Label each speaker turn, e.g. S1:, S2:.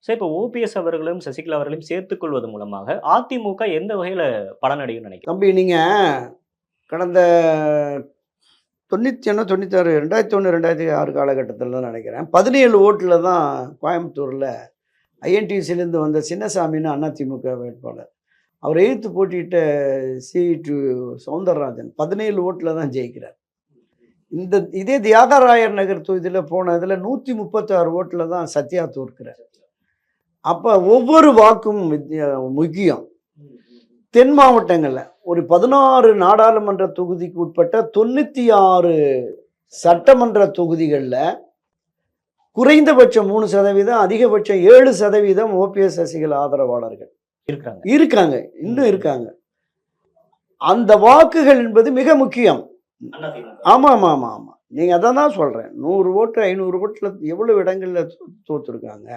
S1: Sir இப்போ OPS அவர்களும், சசிகலா அவர்களையும் சேர்த்துக் கொள்வது மூலமாக அதிமுக எந்த வகையில பலனடையும்னு நினைக்கிறீங்க?
S2: தம்பி நீங்க கடந்த 91, 96 2001, 2006 காலகட்டத்தில தான் நினைக்கிறேன். 17 ஓட்டுல தான் கோயம்புத்தூர்ல ஐஎன்டிசிலேருந்து வந்த சின்னசாமின்னு அதிமுக வேட்பாளர். அவர எதிர்த்து போட்டியிட்ட சி.டு. சௌந்தரராஜன் 17 ஓட்டுல தான் ஜெயிக்கிறார். இதே தியாகராயர் நகர் தொகுதியில போன இதில 136 ஓட்டுல தான் சத்யா தோற்கிறார். அப்ப ஒவ்வொரு வாக்கும் முக்கியம். தென் மாவட்டங்கள்ல ஒரு 16 நாடாளுமன்ற தொகுதிக்கு உட்பட்ட 96 சட்டமன்ற தொகுதிகளில் குறைந்தபட்சம் 3%, அதிகபட்சம் 7% ஓபிஎஸ் சசிகலா ஆதரவாளர்கள் இருக்காங்க, இன்னும் இருக்காங்க. அந்த வாக்குகள் என்பது மிக முக்கியம். ஆமா ஆமா ஆமா ஆமா நீங்க அதான் சொல்றேன். 100 ஓட்டு 500 ஓட்டுல எவ்வளவு இடங்கள்ல தோத்துருக்காங்க.